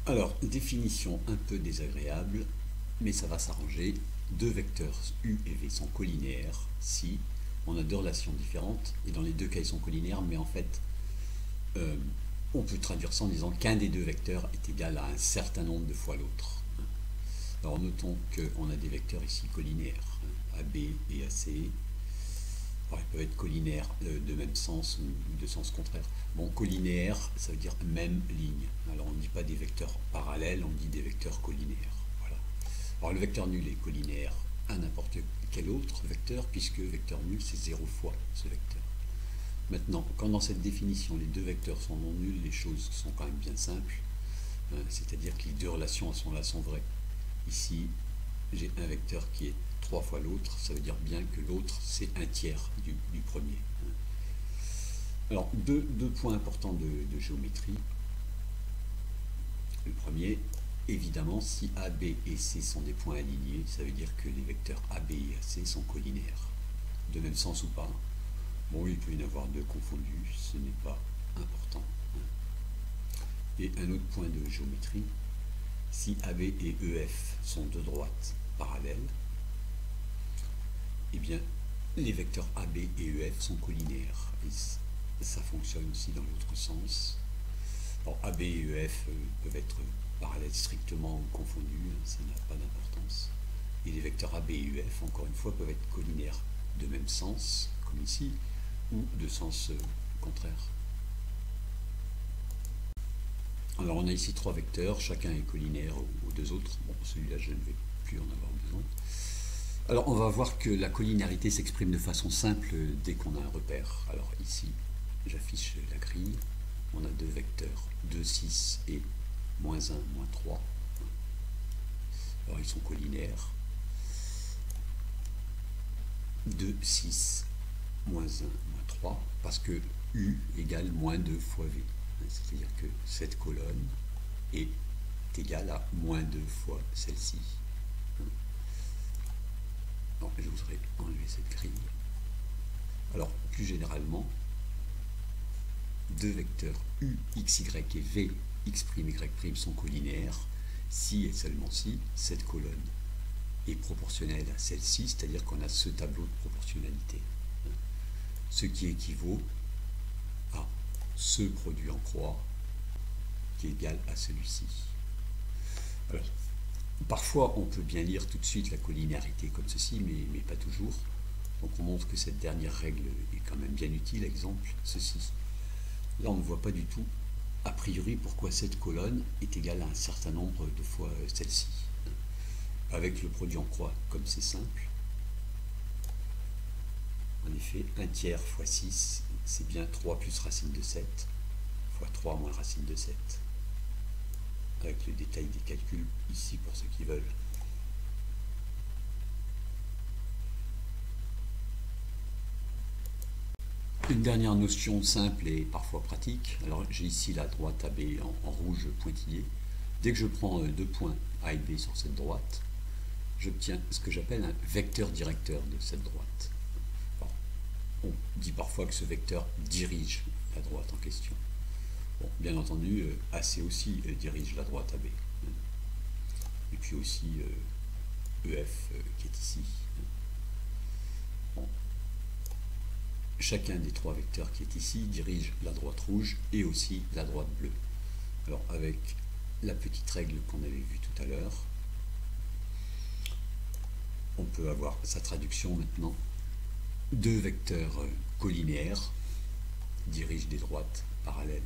Alors, définition un peu désagréable, mais ça va s'arranger. Deux vecteurs U et V sont collinéaires si on a deux relations différentes, et dans les deux cas ils sont collinéaires, mais en fait, on peut traduire ça en disant qu'un des deux vecteurs est égal à un certain nombre de fois l'autre. Alors notons qu'on a des vecteurs ici collinéaires, AB et AC. Alors, ils peuvent être collinaires de même sens ou de sens contraire. Bon, collinaire, ça veut dire même ligne. Alors on ne dit pas des vecteurs parallèles, on dit des vecteurs collinaires. Voilà. Alors le vecteur nul est collinaire à n'importe quel autre vecteur, puisque vecteur nul c'est 0 fois ce vecteur. Maintenant, quand dans cette définition les deux vecteurs sont non nuls, les choses sont quand même bien simples. C'est-à-dire que les deux relations sont vraies. Ici, j'ai un vecteur qui est 3 fois l'autre, ça veut dire bien que l'autre c'est un tiers du premier. Alors, deux points importants de géométrie. Le premier, évidemment, si AB et C sont des points alignés, ça veut dire que les vecteurs AB et AC sont collinaires, de même sens ou pas. Bon, il peut y en avoir deux confondus, ce n'est pas important. Et un autre point de géométrie, si AB et EF sont deux droites parallèles, eh bien, les vecteurs AB et EF sont collinaires. Et ça fonctionne aussi dans l'autre sens. Alors, AB et EF peuvent être parallèles strictement confondus, ça n'a pas d'importance. Et les vecteurs AB et EF, encore une fois, peuvent être collinaires de même sens, comme ici, ou de sens contraire. Alors on a ici trois vecteurs, chacun est collinaire aux deux autres. Bon, celui-là je ne vais plus en avoir besoin. Alors on va voir que la collinéarité s'exprime de façon simple dès qu'on a un repère. Alors ici, j'affiche la grille. On a deux vecteurs, 2, 6 et moins 1, moins 3. Alors ils sont collinaires. 2, 6, moins 1, moins 3, parce que U égale moins 2 fois V. C'est-à-dire que cette colonne est égale à moins 2 fois celle-ci. Donc je voudrais enlever cette grille. Alors, plus généralement, deux vecteurs U, X, Y et V, X', Y' sont collinaires si et seulement si cette colonne est proportionnelle à celle-ci, c'est-à-dire qu'on a ce tableau de proportionnalité. Ce qui équivaut à ce produit en croix qui est égal à celui-ci. Alors, parfois, on peut bien lire tout de suite la collinéarité comme ceci, mais pas toujours. Donc on montre que cette dernière règle est quand même bien utile. Exemple, ceci. Là, on ne voit pas du tout, a priori, pourquoi cette colonne est égale à un certain nombre de fois celle-ci. Avec le produit en croix, comme c'est simple, en effet, 1 tiers fois 6, c'est bien 3 plus racine de 7, fois 3 moins racine de 7. Avec le détail des calculs ici pour ceux qui veulent. Une dernière notion simple et parfois pratique. Alors j'ai ici la droite AB en rouge pointillé. Dès que je prends deux points A et B sur cette droite, j'obtiens ce que j'appelle un vecteur directeur de cette droite. Alors, on dit parfois que ce vecteur dirige la droite en question. Bon, bien entendu, AC aussi dirige la droite AB. Et puis aussi EF qui est ici. Bon. Chacun des trois vecteurs qui est ici dirige la droite rouge et aussi la droite bleue. Alors avec la petite règle qu'on avait vue tout à l'heure, on peut avoir sa traduction maintenant. Deux vecteurs collinéaires dirigent des droites parallèles